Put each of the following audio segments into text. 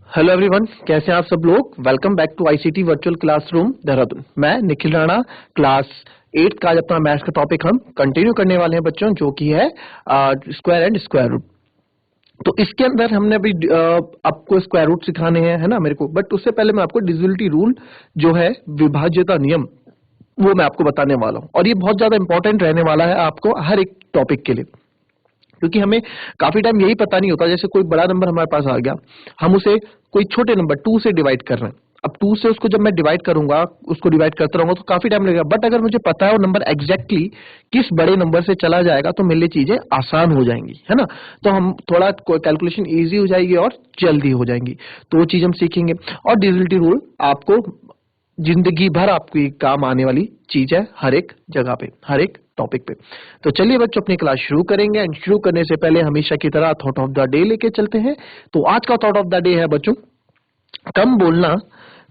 Hello everyone, कैसे हैं आप सब लोग। Welcome back to ICT virtual classroom Dehradun. मैं निखिल राणा, क्लास 8 का आज अपना मैथ्स का टॉपिक हम कंटिन्यू करने वाले हैं बच्चों, जो कि है स्क्वायर एंड स्क्वायर रूट। तो इसके अंदर हमने अभी आपको स्क्वायर रूट सिखाने हैं, है ना मेरे को। बट उससे पहले मैं आपको डिविजिबिलिटी रूल जो है, विभाज्यता नियम, वो मैं आपको बताने वाला हूँ। और ये बहुत ज्यादा इंपॉर्टेंट रहने वाला है आपको हर एक टॉपिक के लिए, क्योंकि हमें काफी टाइम यही पता नहीं होता। जैसे कोई बड़ा नंबर हमारे पास आ गया, हम उसे कोई छोटे नंबर 2 से डिवाइड कर रहे हैं। अब 2 से उसको जब मैं डिवाइड करूंगा, उसको डिवाइड करता रहूंगा तो काफी टाइम लगेगा। बट अगर मुझे पता है वो नंबर एग्जैक्टली किस बड़े नंबर से चला जाएगा, तो मेरे लिए चीजें आसान हो जाएंगी, है ना। तो हम थोड़ा कैलकुलेशन इजी हो जाएगी और जल्दी हो जाएंगी। तो वो चीज हम सीखेंगे। और डिविजिबिलिटी रूल आपको जिंदगी भर आपकी काम आने वाली चीज है, हर एक जगह पे, हर एक टॉपिक पे। तो चलिए बच्चों, अपनी क्लास शुरू करेंगे। एंड शुरू करने से पहले हमेशा की तरह थॉट ऑफ द डे लेके चलते हैं। तो आज का थॉट ऑफ द डे है बच्चों, कम बोलना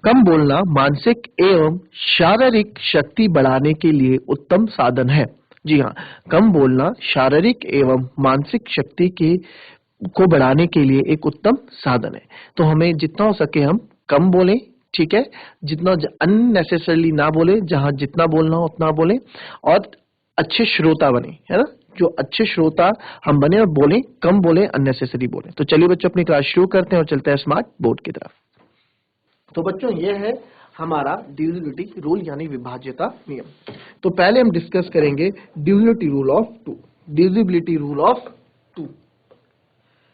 कम बोलना मानसिक एवं शारीरिक शक्ति बढ़ाने के लिए उत्तम साधन है। जी हाँ, कम बोलना शारीरिक एवं मानसिक शक्ति के को बढ़ाने के लिए एक उत्तम साधन है। तो हमें जितना हो सके हम कम बोलें, ठीक है। जितना अननेसेसरली ना बोले, जहां जितना बोलना हो उतना बोले, और अच्छे श्रोता बने, है ना। जो अच्छे श्रोता हम बने और बोले, कम बोले, अननेसेसरी बोले। तो चलिए बच्चों, अपनी क्लास शुरू करते हैं और चलते हैं स्मार्ट बोर्ड की तरफ। तो बच्चों, ये है हमारा डिविजिबिलिटी रूल यानी विभाज्यता नियम। तो पहले हम डिस्कस करेंगे divisibility rule of 2। Divisibility rule of 2,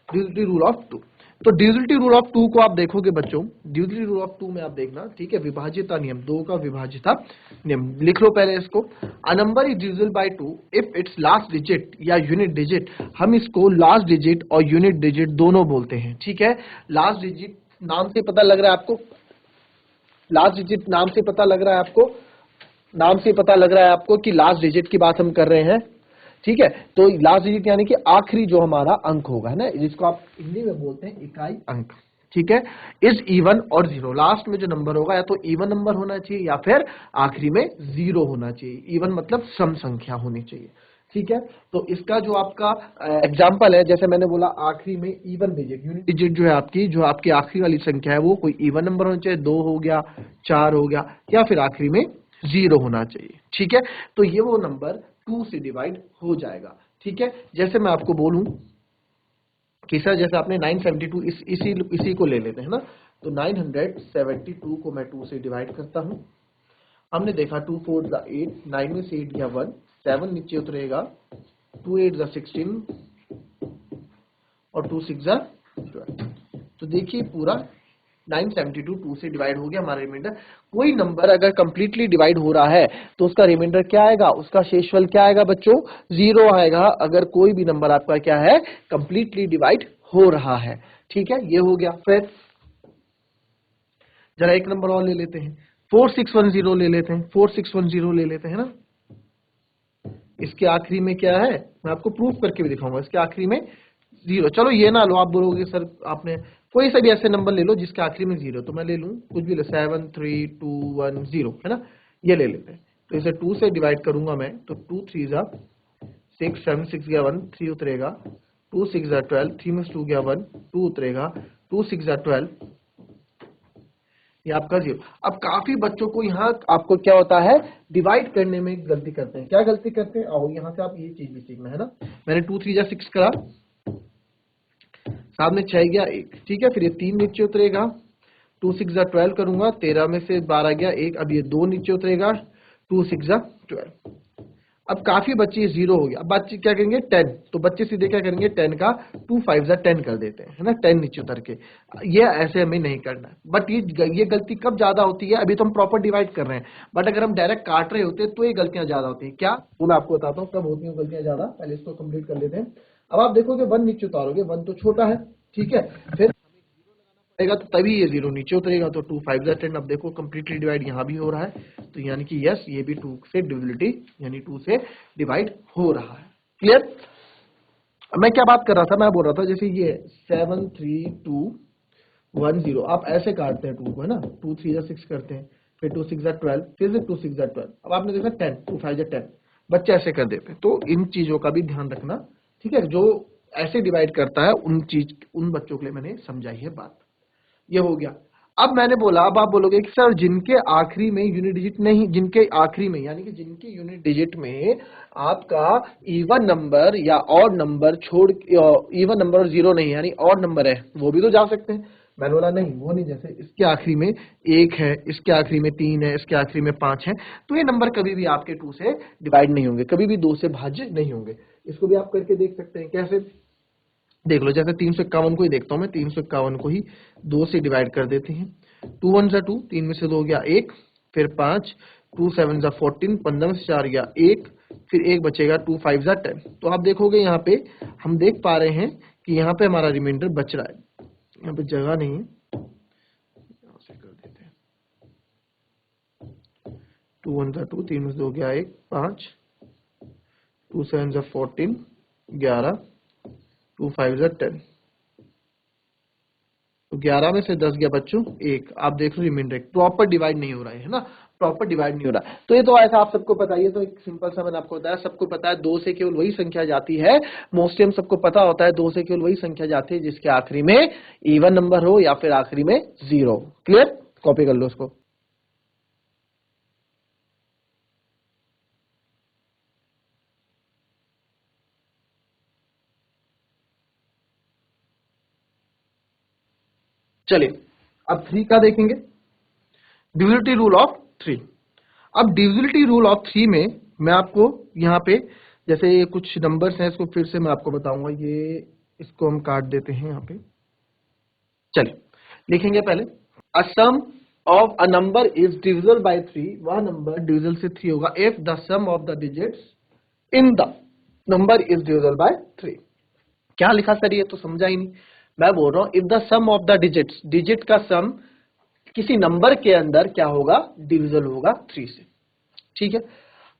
divisibility rule of 2। तो डिविजिबिलिटी रूल ऑफ 2 को आप देखोगे बच्चों, डिविजिबिलिटी रूल ऑफ 2 में आप देखना, ठीक है। विभाज्यता नियम 2 का विभाज्यता नियम लिख लो पहले इसको। अ number is divisible bye 2 if it's last digit या यूनिट डिजिट, हम इसको लास्ट डिजिट और यूनिट डिजिट दोनों बोलते हैं, ठीक है। लास्ट डिजिट नाम से पता लग रहा है आपको, लास्ट डिजिट नाम से पता लग रहा है आपको, नाम से पता लग रहा है आपको कि लास्ट डिजिट की बात हम कर रहे हैं, ठीक है। तो लास्ट डिजिट यानी कि आखिरी जो हमारा अंक होगा, है ना, जिसको आप हिंदी में बोलते हैं इकाई अंक, ठीक है। इज इवन और जीरो, लास्ट में जो नंबर होगा या तो इवन नंबर होना चाहिए या फिर आखिरी में जीरो होना चाहिए। इवन मतलब सम संख्या होनी चाहिए, ठीक है। तो इसका जो आपका एग्जाम्पल है, जैसे मैंने बोला, आखिरी में इवन डिजिट, यूनिट डिजिट जो है आपकी, जो आपकी आखिरी वाली संख्या है, वो कोई इवन नंबर होना चाहिए, 2 हो गया, 4 हो गया, या फिर आखिरी में 0 होना चाहिए, ठीक है। तो ये वो नंबर 2 से डिवाइड हो जाएगा, ठीक है। जैसे मैं आपको बोलूं कि सर, जैसे आपने 972 इसी को ले लेते हैं ना। तो 972 को मैं 2 से डिवाइड करता हूं। हमने देखा 2 4 8, 9 में से 8 गया 1, 7 नीचे उतरेगा, 2 8 16 और 2 6 12। तो देखिए पूरा 972 2 से डिवाइड हो गया हमारा रिमाइंडर। कोई नंबर अगर कंप्लीटली डिवाइड हो रहा है तो उसका रिमाइंडर क्या आएगा, उसका शेषफल क्या आएगा बच्चों, 0 आएगा। अगर कोई भी नंबर आपका क्या है, कंप्लीटली डिवाइड हो रहा है, ठीक है। ये हो गया। फिर जरा एक नंबर और ले लेते हैं, 4610 ले लेते हैं, 4610 ले लेते हैं ना। इसके आखिरी में क्या है, मैं आपको प्रूफ करके भी दिखाऊंगा। इसके आखिरी में 0, चलो ये ना लो, आप बोलोगे सर आपने कोई सा भी ऐसे नंबर ले लो जिसके आखिरी में 0। तो मैं ले लूं कुछ भी, 73210, है ना। ये ले लेते हैं। तो इसे 2 से डिवाइड करूंगा मैं, तो 2 3 6, 7 6 गया 1, 3 उतरेगा, 2 6 12, 3 में 2 गया 1, 2 उतरेगा, 2 6 12, ये आपका 0। अब काफी बच्चों को यहाँ आपको क्या होता है, डिवाइड करने में गलती करते हैं। क्या गलती करते हैं, आओ यहाँ से आप ये चीज भी सीखना, है ना। मैंने 2 3 6 करा, साथ में 6 गया 1, ठीक है। फिर ये 3 नीचे उतरेगा, 2 6 12 करूंगा, 13 में से 12 गया 1, अब ये 2 नीचे उतरेगा, 2 6 12। अब काफी बच्चे 0 हो गया। अब बच्चे क्या करेंगे, 10। तो बच्चे सीधे क्या करेंगे, 10 का 2 5 10 कर देते हैं, है ना, 10 नीचे उतर के। ये ऐसे हमें नहीं करना है। बट ये गलती कब ज्यादा होती है, अभी तो हम प्रॉपर डिवाइड कर रहे हैं, बट अगर हम डायरेक्ट काट रहे होते तो ये गलतियां ज्यादा होती है। क्या, वो मैं आपको बताता हूँ कब होती है गलतियां ज्यादा। पहले इसको कंप्लीट कर लेते हैं। अब आप देखोगे 1 नीचे उतारोगे, 1 तो छोटा है, ठीक है। फिर तो तभी ये 0 नीचे उतरेगा, तो 2 5 10। अब देखो कंप्लीटली डिवाइड यहाँ भी हो रहा है, तो यानी कि यस, ये भी 2 से डिविजिबिलिटी यानी 2 से डिवाइड हो रहा है। क्लियर। मैं क्या बात कर रहा था, मैं बोल रहा था जैसे ये 7 3 2 1 0, आप ऐसे काटते हैं 2 को, है ना। 2 3 6 करते हैं, फिर 2 6 12, फिर से 2 6 12। अब आपने देखा 10, 2 5 10, बच्चे ऐसे कर देते हैं। तो इन चीजों का भी ध्यान रखना, ठीक है। जो ऐसे डिवाइड करता है उन बच्चों के लिए मैंने समझाई है बात। ये हो गया। अब मैंने बोला, अब आप बोलोगे कि सर जिनके आखिरी में यूनिट डिजिट नहीं, जिनके आखिरी में यानी कि जिनके यूनिट डिजिट में आपका इवन नंबर या ऑड नंबर छोड़, इवन नंबर और जीरो नहीं यानी ऑड नंबर है, वो भी तो जा सकते हैं। मैंने बोला नहीं वो नहीं, जैसे इसके आखिरी में 1 है, इसके आखिरी में 3 है, इसके आखिरी में 5 है, तो ये नंबर कभी भी आपके 2 से डिवाइड नहीं होंगे, कभी भी 2 से भाज्य नहीं होंगे। इसको भी आप करके देख सकते हैं। कैसे? देख लो, जैसे 351 को ही देखता हूं मैं, 351 को ही 2 से डिवाइड कर देते हैं। 2 1 जा 2, 3 में से 2 गया 1, फिर 5, 2 7 जा 14, 15 में से 4 गया 1, फिर 1 बचेगा, 2 5 जा 10। तो आप देखोगे यहाँ पे हम देख पा रहे हैं कि यहाँ पे हमारा रिमाइंडर बच रहा है, यहाँ पे जगह नहीं है, यहाँ से कर देते हैं। 2 1 जा 2, 3 में से 2 गया 1, 5, 2 7 जा 14, 11, 2 5 जा 10। तो 11 में से 10 गया बच्चों 1। आप देख लो रिमाइंडर प्रॉपर डिवाइड नहीं हो रहा है ना, प्रॉपर डिवाइड नहीं हो रहा। तो ये तो ऐसा आप सबको पता ही है, तो एक सिंपल सा मैंने आपको बताया, सबको पता है 2 से केवल वही संख्या जाती है, मोस्टली हम सबको पता होता है 2 से केवल वही संख्या जाती है जिसके आखिरी में इवन नंबर हो या फिर आखिरी में 0। क्लियर? कॉपी कर लो उसको। चलिए अब 3 का देखेंगे, डिविजिबिलिटी रूल ऑफ 3। अब डिविजिबिलिटी रूल ऑफ 3 में मैं आपको यहाँ पे जैसे ये कुछ नंबर्स हैं, इसको फिर से मैं आपको बताऊंगा। ये इसको हम काट देते हैं यहाँ पे। चलिए लिखेंगे पहले, a sum of a number is divisible by 3, वह नंबर डिविजिबल से 3 होगा if the sum of the digits in the number is divisible by 3। क्या लिखा सर, ये तो समझा ही नहीं। मैं बोल रहा हूं if the sum of the digits, digit का सम किसी नंबर के अंदर क्या होगा, डिविजिबल होगा 3 से। ठीक है।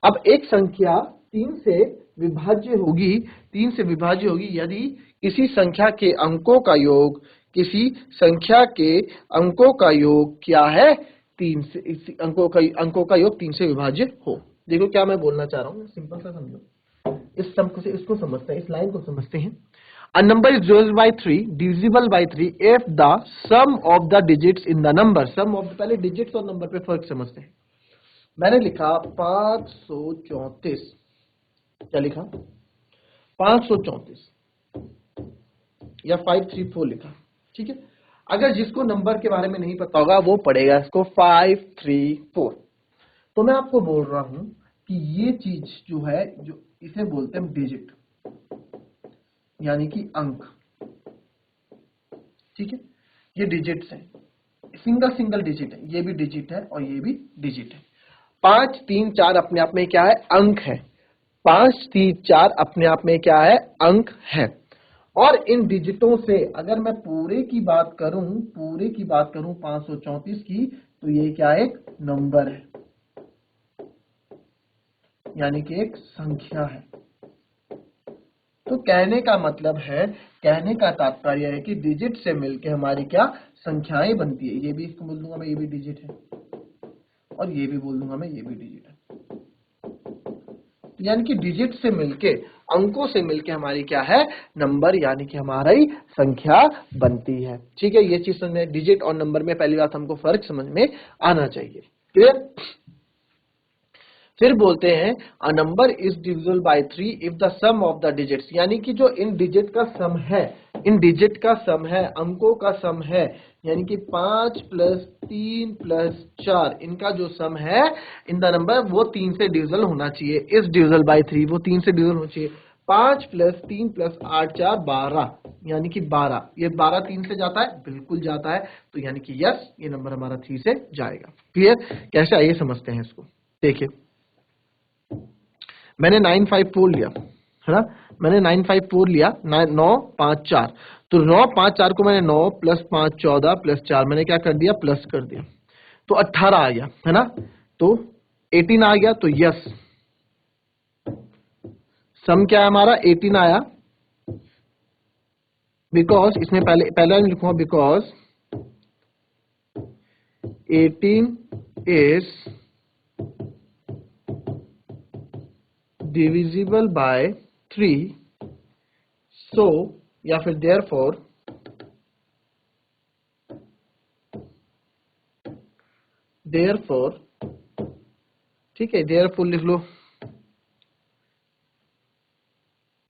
अब एक संख्या 3 से विभाज्य होगी, 3 से विभाज्य होगी यदि किसी संख्या के अंकों का योग, किसी संख्या के अंकों का योग क्या है, 3 से, इस अंकों का योग 3 से विभाज्य हो। देखो क्या मैं बोलना चाह रहा हूँ, सिंपल सा समझो। इस सम से इसको समझते हैं, इस लाइन को समझते हैं। A number is divisible by 3 if the sum of the digits in the number, sum of, पहले digits और number पे फर्क समझते हैं। मैंने लिखा 534, क्या लिखा 534 या 534 लिखा। ठीक है। अगर जिसको नंबर के बारे में नहीं पता होगा वो पढ़ेगा इसको 534। तो मैं आपको बोल रहा हूं कि ये चीज जो है, जो इसे बोलते हैं डिजिट यानी कि अंक। ठीक है। ये डिजिट्स हैं, सिंगल सिंगल डिजिट है, ये भी डिजिट है और ये भी डिजिट है। 5 3 4 अपने आप में क्या है, अंक है। 5 3 4 अपने आप में क्या है, अंक है। और इन डिजिटों से अगर मैं पूरे की बात करूं, 534 की, तो ये क्या एक नंबर है, यानी कि एक संख्या है। तो कहने का मतलब है, कहने का तात्पर्य है कि डिजिट से मिलके हमारी क्या संख्याएं बनती है। ये भी इसको बोल दूंगा मैं, ये भी डिजिट है, और ये भी बोल दूंगा मैं, ये भी डिजिट है। यानी कि डिजिट से मिलके, अंकों से मिलके हमारी क्या है, नंबर यानी कि हमारी संख्या बनती है। ठीक है। ये चीज समझ, डिजिट और नंबर में पहली बात हमको फर्क समझ में आना चाहिए। क्लियर? फिर बोलते हैं a number is divisible by 3 if the sum of the digits, यानी कि जो इन डिजिट का सम है, इन डिजिट का सम है, अंकों का सम है, यानी कि 5 + 3 + 4 इनका जो सम है इन द नंबर, वो 3 से डिविजिबल होना चाहिए। इज डिविजिबल बाय 3, वो 3 से डिविजिबल होना चाहिए। 5 + 3 + 8 4 12, यानी कि 12। ये 12 3 से जाता है, बिल्कुल जाता है, तो यानी कि यस, ये नंबर हमारा 3 से जाएगा। क्लियर? कैसे, आइए समझते हैं इसको। देखिए मैंने 954 लिया है ना, मैंने 954 लिया, 9 5 4, तो 9 5 4 को मैंने 9 + 5 14 + 4 मैंने क्या कर दिया, प्लस कर दिया, तो 18 आ गया है ना। तो 18 आ गया, तो यस सम क्या है हमारा, 18 आया। बिकॉज इसमें पहले पहले मैं लिखूंगा, बिकॉज 18 इज डिविजिबल बाय 3, सो या फिर देयरफॉर देयरफॉर, ठीक है, देयरफॉर लिख लो,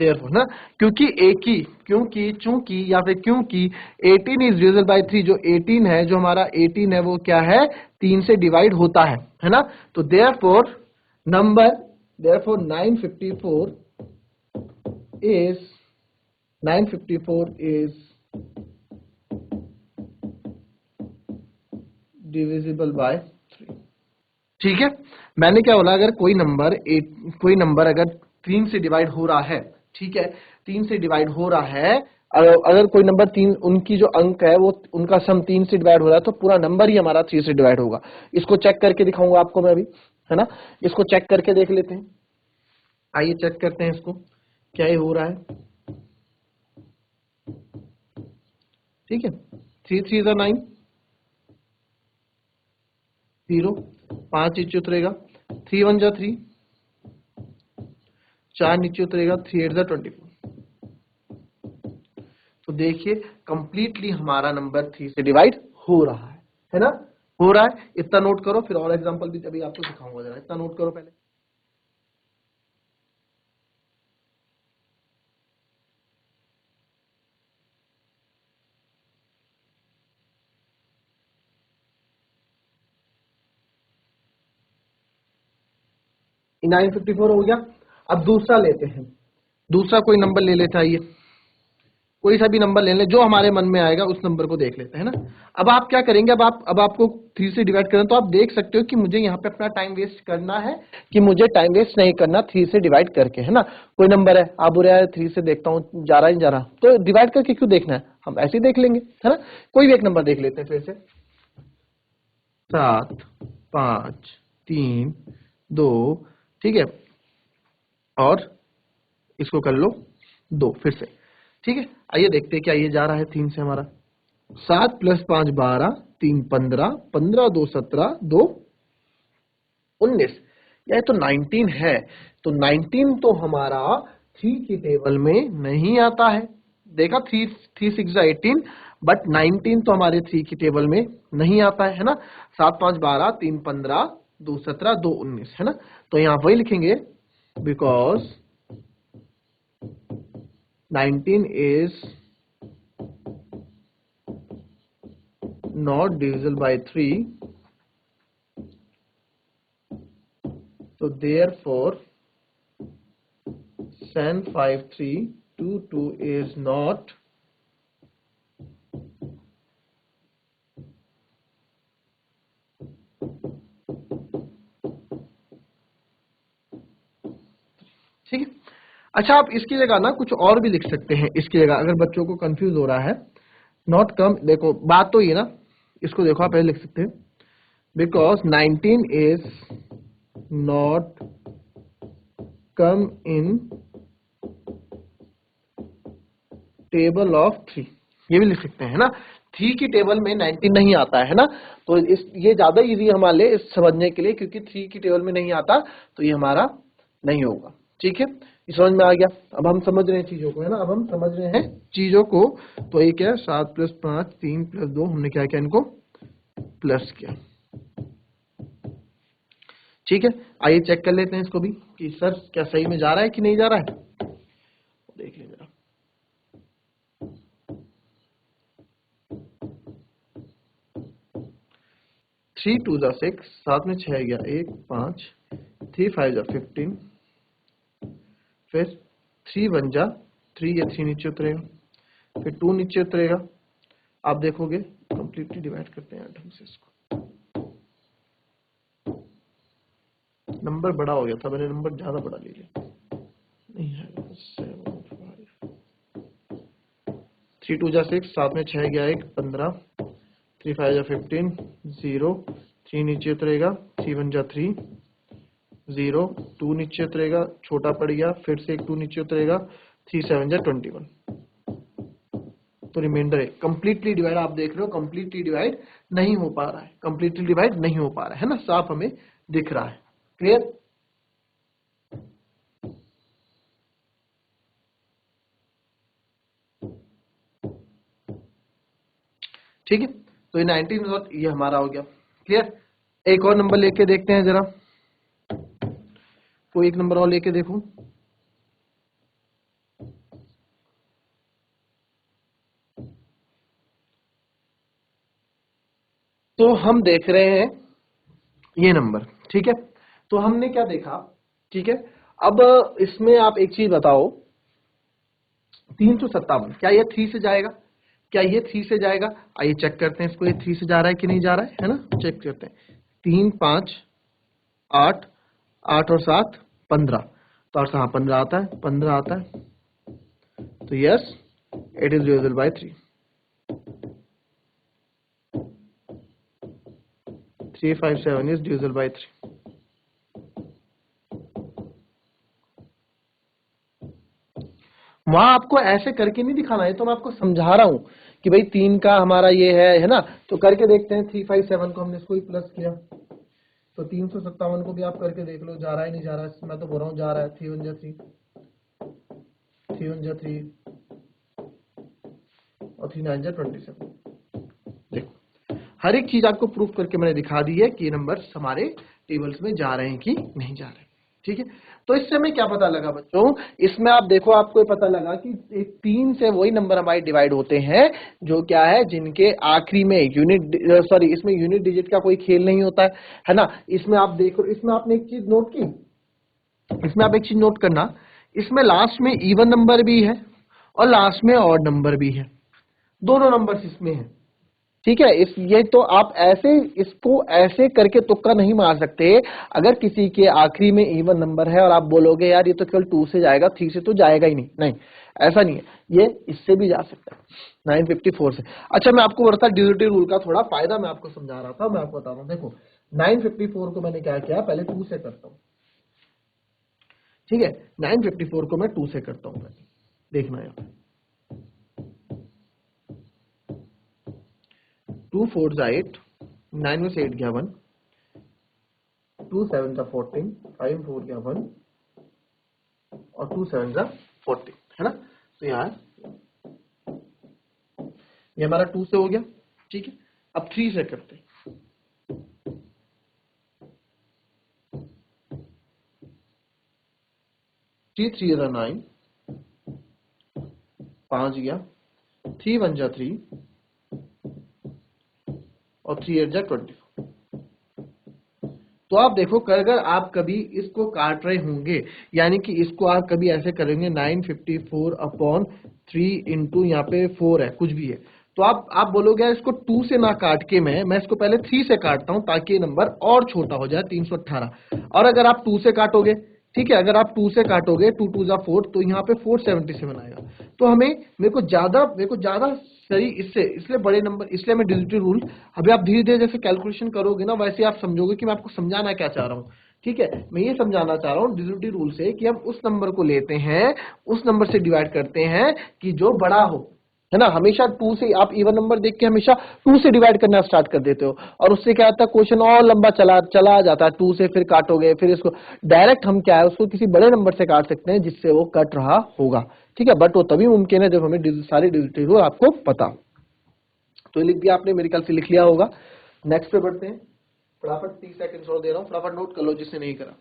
देयरफॉर ना, क्योंकि एक ही, क्योंकि, चूंकि या फिर क्योंकि 18 इज डिविजिबल बाय 3, जो 18 है, जो हमारा 18 है वो क्या है, 3 से डिवाइड होता है ना। तो therefore number, therefore 954 is divisible by 3। ठीक है, मैंने क्या बोला, अगर कोई नंबर अगर 3 से डिवाइड हो रहा है, ठीक है, 3 से डिवाइड हो रहा है, अगर कोई नंबर 3, उनकी जो अंक है वो उनका सम 3 से डिवाइड हो रहा है, तो पूरा नंबर ही हमारा 3 से डिवाइड होगा। इसको चेक करके दिखाऊंगा आपको मैं अभी, है ना। इसको चेक करके देख लेते हैं, आइए चेक करते हैं इसको, क्या ये हो रहा है। ठीक है, 3 3 जा 9, 0, 5 नीचे उतरेगा, 3 1 जा 3, 4 नीचे उतरेगा, 3 8 जा 24। तो देखिए कंप्लीटली हमारा नंबर 3 से डिवाइड हो रहा है ना, हो रहा है। इतना नोट करो, फिर और एग्जांपल भी अभी आपको दिखाऊंगा, जरा इतना नोट करो पहले। ये 954 हो गया। अब दूसरा लेते हैं, दूसरा कोई नंबर ले लेते, आइए कोई सा भी नंबर ले लें, जो हमारे मन में आएगा उस नंबर को देख लेते हैं ना। अब आप क्या करेंगे, अब आपको 3 से डिवाइड करना, तो आप देख सकते हो कि मुझे यहाँ पे अपना टाइम वेस्ट करना है कि मुझे टाइम वेस्ट नहीं करना 3 से डिवाइड करके, है ना। कोई नंबर है, आप बोल रहे हैं 3 से देखता हूँ जा रहा है नहीं जा रहा, तो डिवाइड करके क्यों देखना है, हम ऐसे ही देख लेंगे, है ना। कोई भी एक नंबर देख लेते हैं फिर से, 7 5 3 2, ठीक है, और इसको कर लो 2 फिर से, ठीक है। आइए देखते हैं क्या ये जा रहा है 3 से हमारा। 7 + 5 12, 3 15, 15 2 17, 2 19। यह तो 19 है, तो 19 तो हमारा 3 की टेबल में नहीं आता है। देखा, 3 3 6 18, बट 19 तो हमारे 3 की टेबल में नहीं आता है ना। 7 5 12, 3 15, 2 17, 2 19, है ना। तो यहाँ वही लिखेंगे, because 19 is not divisible by 3, so therefore sin 5 3 2 2 is not ठीक है। अच्छा, आप इसकी जगह ना कुछ और भी लिख सकते हैं, इसकी जगह अगर बच्चों को कंफ्यूज हो रहा है, नॉट कम, देखो बात तो ये ना, इसको देखो आप पहले लिख सकते हैं, because 19 is not come in table of 3, ये भी लिख सकते हैं, है ना। 3 की टेबल में 19 नहीं आता है ना, तो ये ज्यादा इजी हमारे लिए इस समझने के लिए, क्योंकि 3 की टेबल में नहीं आता तो ये हमारा नहीं होगा। ठीक है, ये समझ में आ गया। अब हम समझ रहे हैं चीजों को, है ना, अब हम समझ रहे हैं चीजों को। तो ये क्या है, 7 + 5 3 + 2, हमने क्या किया, इनको प्लस किया। ठीक है, आइए चेक कर लेते हैं इसको भी कि सर क्या सही में जा रहा है कि नहीं जा रहा है, देख लें जरा। 3 2 जा 6, 7 में 6 गया 1 5, 3 5 जा 15, फिर 3 1 जा 3, ये 3 नीचे उतरेगा, फिर 2 नीचे उतरेगा। आप देखोगे कंप्लीटली डिवाइड करते हैं ढंग से इसको, नंबर बड़ा हो गया था, मैंने नंबर ज्यादा बड़ा ले लिया, नहीं है 7 5, 3 2 जा 6, 7 में 6 गया 1 15, 3 5 जा 15, 0, 3 नीचे उतरेगा, 3 1 जा 3, 0, 2 नीचे उतरेगा, छोटा पड़ गया, फिर से एक 2 नीचे उतरेगा, 3 7 जा 21। तो रिमाइंडर है कंप्लीटली डिवाइड, आप देख रहे हो कंप्लीटली डिवाइड नहीं हो पा रहा है, कंप्लीटली डिवाइड नहीं हो पा रहा है ना, साफ हमें दिख रहा है। क्लियर, ठीक है। तो ये 19 और ये हमारा हो गया। क्लियर, एक और नंबर लेके देखते हैं जरा, कोई एक नंबर और लेके देखो। तो हम देख रहे हैं ये नंबर, ठीक है। तो हमने क्या देखा, ठीक है। अब इसमें आप एक चीज बताओ, 357 क्या ये 3 से जाएगा? क्या ये 3 से जाएगा? आइए चेक करते हैं इसको, ये 3 से जा रहा है कि नहीं जा रहा है ना, चेक करते हैं। 3 5 8, 8 और 7 15, तो हाँ 15 आता है, 15 आता है, तो yes it is divisible by 3। 357 is divisible by 3। वहां आपको ऐसे करके नहीं दिखाना है, तो मैं आपको समझा रहा हूं कि भाई 3 का हमारा ये है ना। तो करके देखते हैं, 357 को हमने इसको ही प्लस किया, तो 357 को भी आप करके देख लो, जा रहा है नहीं जा रहा है? मैं तो बोल रहा हूँ जा रहा है। 3 1 जा 3, 3 1 जा 3 और 3 9 जा 27। देखो हर एक चीज आपको प्रूफ करके मैंने दिखा दी है कि ये नंबर्स हमारे टेबल्स में जा रहे हैं कि नहीं जा रहे हैं, ठीक है। तो इससे हमें क्या पता लगा बच्चों, इसमें आप देखो, आपको पता लगा कि 3 से वही नंबर हमारे डिवाइड होते हैं जो क्या है, जिनके आखिरी में यूनिट, सॉरी इसमें यूनिट डिजिट का कोई खेल नहीं होता है ना। इसमें आप देखो, इसमें आपने एक चीज नोट की, इसमें आप एक चीज नोट करना, इसमें लास्ट में इवन नंबर भी है और लास्ट में ऑड नंबर भी है, दोनों नंबर्स इसमें है, ठीक है। इस ये तो आप ऐसे इसको ऐसे करके तुक्का नहीं मार सकते। अगर किसी के आखिरी में इवन नंबर है और आप बोलोगे यार ये तो केवल 2 से जाएगा, 3 से तो जाएगा ही नहीं, नहीं ऐसा नहीं है, ये इससे भी जा सकता है 954 से। अच्छा मैं आपको बताता डिविजिबिलिटी रूल का थोड़ा फायदा मैं आपको समझा रहा था, मैं आपको बता रहा हूं। देखो 954 को मैंने क्या किया, पहले 2 से करता हूं, ठीक है। 954 को मैं 2 से करता हूं, पहले देखना यहाँ, 2 4 जा 8, 9 में से 8 गया 1, 2 7 जा 14, 5 4 गया 1 और 2 7 जा 14, है ना। तो यहाँ ये हमारा 2 से हो गया, ठीक है। अब 3 से करते हैं, 3 3 जा 9, 5 गया, 3 1 जा 3 और 3 8 जा 24। तो आप देखो अगर आप कभी इसको काट रहे होंगे, यानी कि इसको आप कभी ऐसे करेंगे 954 अपॉन 3 इंटू यहाँ पे 4 है, कुछ भी है, तो आप बोलोगे यार इसको 2 से ना काट के मैं इसको पहले 3 से काटता हूं ताकि ये नंबर और छोटा हो जाए, 318। और अगर आप 2 से काटोगे, ठीक है, अगर आप 2 से काटोगे 2 2 जा 4, तो यहाँ पे 477 आएगा। तो मेरे को ज्यादा सही इसलिए बड़े नंबर, इसलिए मैं डिजिटल रूल, अभी आप धीरे धीरे जैसे कैलकुलेशन करोगे ना वैसे आप समझोगे कि मैं आपको समझाना क्या चाह रहा हूँ, ठीक है। मैं ये समझाना चाह रहा हूँ डिजिटल रूल से कि हम उस नंबर को लेते हैं, उस नंबर से डिवाइड करते हैं कि जो बड़ा हो, है ना। हमेशा 2 से आप इवन नंबर देख के हमेशा 2 से डिवाइड करना स्टार्ट कर देते हो, और उससे क्या होता है, क्वेश्चन और लंबा चला जाता है। 2 से फिर काटोगे, फिर इसको डायरेक्ट हम क्या है उसको किसी बड़े नंबर से काट सकते हैं जिससे वो कट रहा होगा, ठीक है। बट वो तभी मुमकिन है जब हमें सारी डिजिटल रूल आपको पता हो। तो लिख दिया आपने, मेरे ख्याल से लिख लिया होगा। नेक्स्ट पे बढ़ते हैं, फटाफट 30 सेकंड और दे रहा हूं, फटाफट नोट कर लो जिसने नहीं करा।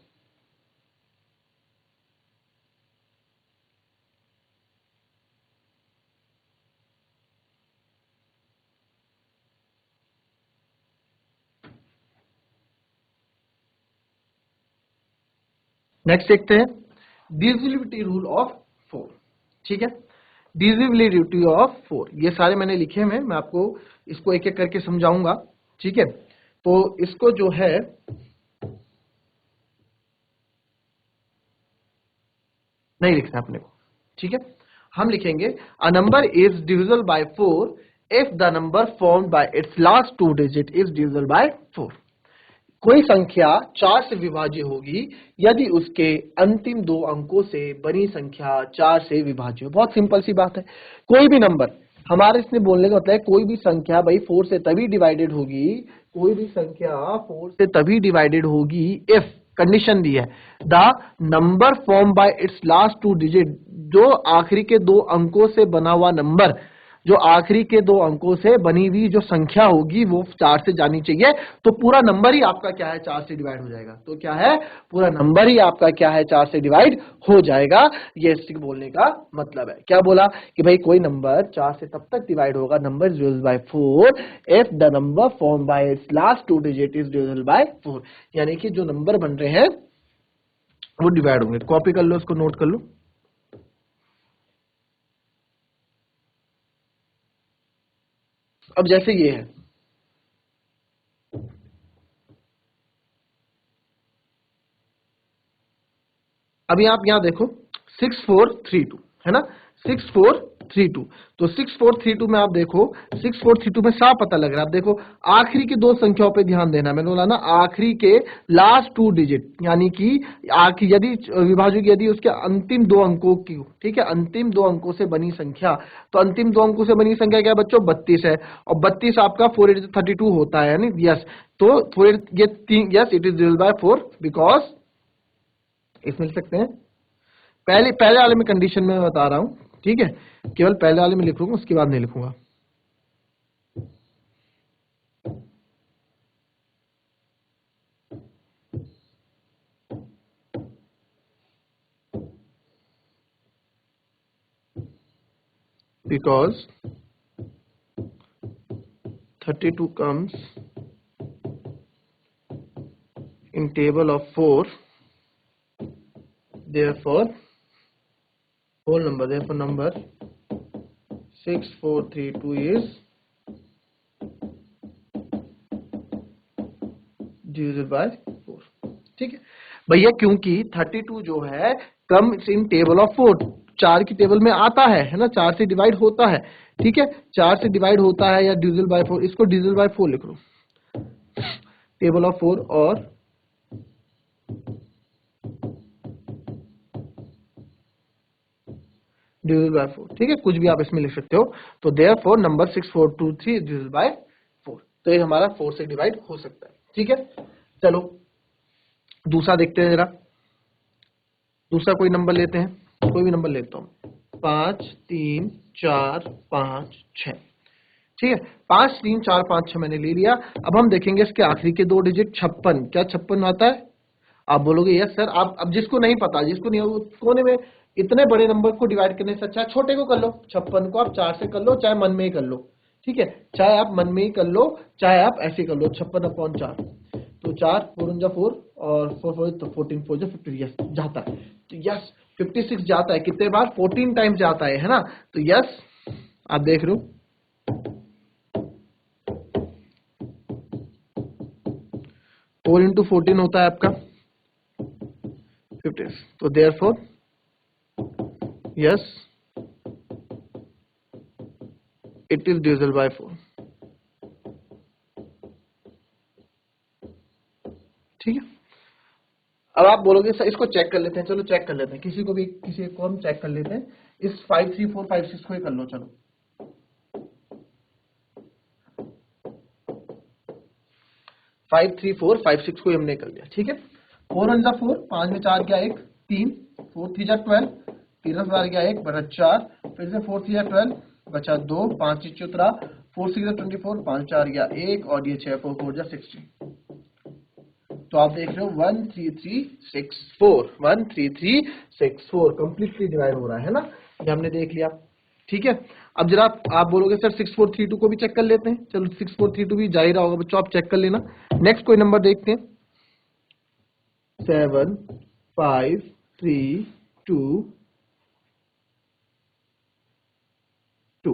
नेक्स्ट देखते हैं डिविजिबिलिटी रूल ऑफ 4, ठीक है। डिविजिबिलिटी ऑफ 4 ये सारे मैंने लिखे हैं, मैं आपको इसको एक एक करके समझाऊंगा, ठीक है। तो इसको जो है नहीं लिखना अपने को, ठीक है। हम लिखेंगे अ number is divisible bye 4 if the number formed by it's last 2 digit is divisible bye 4। कोई संख्या 4 से विभाज्य होगी यदि उसके अंतिम 2 अंकों से बनी संख्या 4 से विभाज्य हो। बहुत सिंपल सी बात है, कोई भी नंबर, हमारे इसने बोलने का मतलब है कोई भी संख्या भाई 4 से तभी डिवाइडेड होगी, कोई भी संख्या 4 से तभी डिवाइडेड होगी इफ, कंडीशन दी है, the number form by it's last 2 digit, जो आखिरी के 2 अंकों से बना हुआ नंबर जो आखिरी के दो अंकों से बनी हुई जो संख्या होगी वो 4 से जानी चाहिए, तो पूरा नंबर ही आपका क्या है 4 से डिवाइड हो जाएगा। तो क्या है, पूरा नंबर ही आपका क्या है 4 से डिवाइड हो जाएगा। ये इसके बोलने का मतलब है। क्या बोला कि भाई कोई नंबर 4 से तब तक डिवाइड होगा, number is divisible bye 4 if the number form by it's last 2 digit is divisible bye 4। यानी कि जो नंबर बन रहे हैं वो डिवाइड होंगे। कॉपी कर लो, उसको नोट कर लो। अब जैसे ये है, अभी आप यहां देखो 6432 है ना, 6432। तो 6432 में आप देखो, 6432 में साफ पता लग रहा है। आप देखो आखिरी की दो संख्याओं पे ध्यान देना, मैंने बोला ना आखिरी के लास्ट 2 डिजिट, यानी कि आखिरी यदि विभाजक यदि उसके अंतिम दो अंकों की, ठीक है, अंतिम दो अंकों से बनी संख्या, तो अंतिम दो अंकों से बनी संख्या क्या है बच्चों, 32 है। और 32 आपका 4 8 32 होता है, यानी यस, तो 4 ये तीन, yes it is divisible bye 4 because इसमें लिख सकते हैं। पहले पहले वाले में कंडीशन में मैं बता रहा हूं, ठीक है, केवल पहले वाले में लिखूंगा, उसके बाद नहीं लिखूंगा। Because 32 comes in table of 4, therefore whole number, therefore number 6432 is divisible by 4। ठीक है भैया, क्योंकि 32 जो है कम इन टेबल ऑफ 4, 4 की टेबल में आता है ना, 4 से डिवाइड होता है, ठीक है, 4 से डिवाइड होता है या डिविजिबल बाय 4, इसको डिविजिबल बाय 4 लिख लो, टेबल ऑफ 4 और डिविजिबल बाय 4, ठीक है, कुछ भी आप इसमें लिख सकते हो। तो देयरफॉर नंबर 6423 डिविजिबल बाय 4, तो ये हमारा 4 से डिवाइड हो सकता है। ठीक है, चलो दूसरा देखते हैं जरा। दूसरा कोई नंबर लेते हैं, कोई भी नंबर लेता हूं, 5 3 4 5 6। ठीक है, 5 3 4 5 6 मैंने ले लिया। अब हम देखेंगे इसके आखिरी के दो डिजिट 56, क्या 56 आता है? आप बोलोगे यस सर। आप अब जिसको नहीं पता, जिसको नहीं, वो कोने में इतने बड़े नंबर को डिवाइड करने से अच्छा है छोटे को कर लो। 56 को आप 4 से कर लो, चाहे मन में ही कर लो, ठीक है, चाहे आप मन में ही कर लो, चाहे आप ऐसे कर लो। 56/4, तो 4 4 जा 4 और 4 4 तो 14 4 जा 50, यस जाता है। तो यस 56 जाता है, कितने बार? 14 टाइम्स जाता है ना। तो यस आप देख रहे हो 4 इंटू 14 होता है आपका 50। तो therefore yes it is divisible bye 4। ठीक है, अब आप बोलोगे सर इसको चेक कर लेते हैं। चलो चेक कर लेते हैं, किसी को भी, किसी को हम चेक कर लेते हैं। इस 5 3 4 5 6 को ही कर लो। चलो 5 3 4 5 6 को ही हमने कर लिया। ठीक है, 4 1 जा 4, 5 में 4 गया 1 3, 4 3 जा 12, 3 4 गया 1 बचा 4, फिर से 4 3 जा 12 बचा 2, 5 6 चौतरा, 4 6 जा 24, 5 4 गया 1 और ये 6 4 4 जा 16। तो आप देख रहे हो 13364, 13364 कंप्लीटली डिवाइड हो रहा है ना, ये हमने देख लिया। ठीक है, अब जरा आप बोलोगे सर 6432 को भी चेक कर लेते हैं। चलो 6432 भी जा ही रहा होगा बच्चों, आप चेक कर लेना। नेक्स्ट कोई नंबर देखते हैं, 7 5 3 2 2।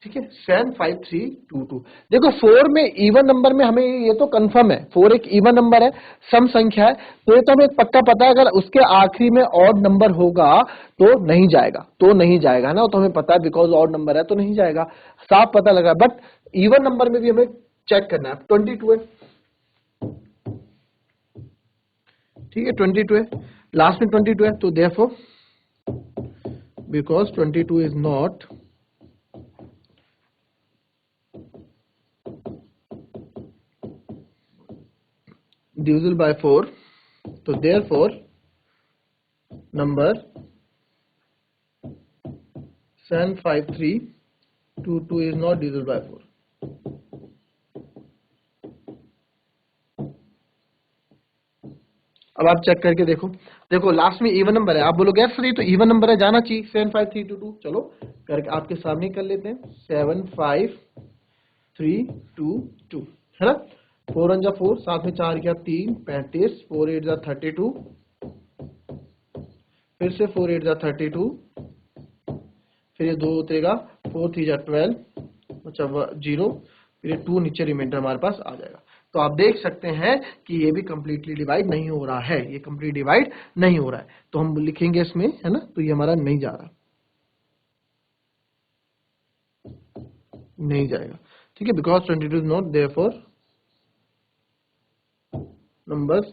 ठीक है, 75322। देखो 4 में इवन नंबर में हमें ये तो कंफर्म है, 4 एक इवन नंबर है, सम संख्या है, तो ये तो हमें पक्का पता है। अगर उसके आखिरी में ऑड नंबर होगा तो नहीं जाएगा, तो नहीं जाएगा ना, तो हमें पता है बिकॉज ऑड नंबर है तो नहीं जाएगा, साफ पता लगा। बट इवन नंबर में भी हमें चेक करना है। 22 है, ठीक है 22 है, लास्ट में 22 है, तो therefore because 22 is not divisible by 4, तो therefore number 753 2 is not divisible by 4। अब आप चेक करके देखो, देखो लास्ट में इवन नंबर है, आप बोलोगे सर ये तो इवन नंबर है, जाना चाहिए 75322। चलो करके आपके सामने कर लेते हैं, 75322 है ना। 4 1 जा 4, साथ में 4 क्या 3, 35, 4 8 जा 32, फिर से 4 8 जा 32, फिर ये 2 उतरेगा, 4 3 जा 12, अच्छा 0, फिर ये 2 नीचे रिमाइंडर हमारे पास आ जाएगा। तो आप देख सकते हैं कि ये भी कंप्लीटली डिवाइड नहीं हो रहा है, ये कंप्लीट डिवाइड नहीं हो रहा है, तो हम लिखेंगे इसमें, है ना, तो ये हमारा नहीं जा रहा, नहीं जाएगा, ठीक है, because 22 is not therefore numbers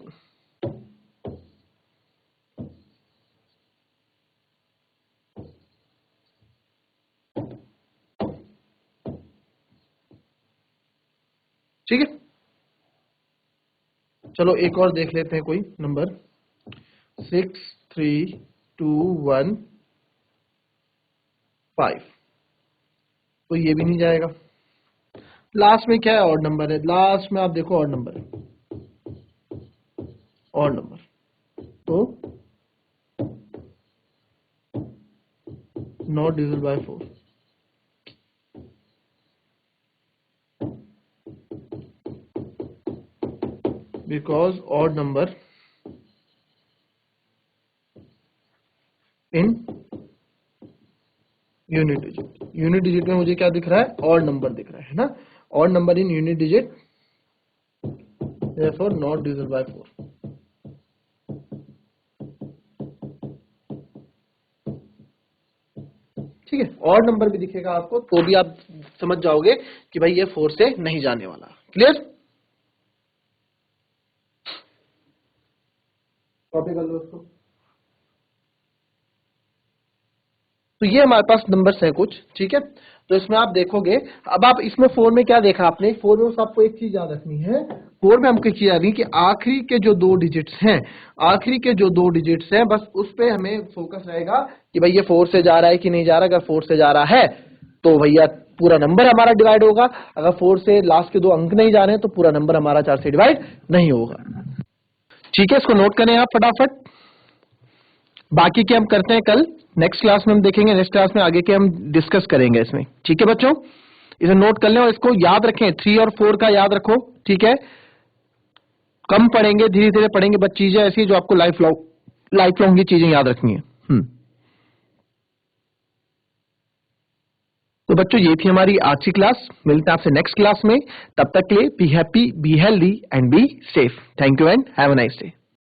ठीक है। चलो एक और देख लेते हैं कोई नंबर, 6 3 2 1 5, तो ये भी नहीं जाएगा। लास्ट में क्या है, ऑड नंबर है, लास्ट में आप देखो ऑड नंबर है, ऑड नंबर, तो not divisible by 4, because odd number in unit digit, unit digit में मुझे क्या दिख रहा है, ऑड नंबर दिख रहा है ना, odd number in unit digit, therefore not divisible by 4। ठीक है, ऑड नंबर भी दिखेगा आपको तो भी आप समझ जाओगे कि भाई ये 4 से नहीं जाने वाला। क्लियर, कॉपी कर लो उसको। तो ये हमारे पास नंबर्स है कुछ, ठीक है, तो इसमें आप देखोगे, अब आप इसमें 4 में क्या देखा आपने, 4 में आपको एक चीज याद रखनी है, 4 में हमको एक चीज याद रखनी कि आखिरी के जो 2 डिजिट्स हैं, आखिरी के जो 2 डिजिट्स हैं, बस उस पे हमें फोकस रहेगा कि भाई ये 4 से जा रहा है कि नहीं जा रहा। अगर 4 से जा रहा है तो भैया पूरा नंबर हमारा डिवाइड होगा, अगर 4 से लास्ट के 2 अंक नहीं जा रहे हैं तो पूरा नंबर हमारा 4 से डिवाइड नहीं होगा। ठीक है, इसको नोट करें आप फटाफट, बाकी के हम करते हैं कल, नेक्स्ट क्लास में हम देखेंगे, नेक्स्ट क्लास में आगे के हम डिस्कस करेंगे इसमें। ठीक है बच्चों, इसे नोट कर लें और इसको याद रखें, 3 और 4 का याद रखो, ठीक है, कम पढ़ेंगे, धीरे धीरे पढ़ेंगे, बट चीजें ऐसी जो आपको लाइफ लॉन्ग की चीजें याद रखनी है। तो बच्चों ये थी हमारी आज की क्लास, मिलते हैं आपसे नेक्स्ट क्लास में, तब तक के लिए be happy, be healthy and be safe. Thank you and have a nice day.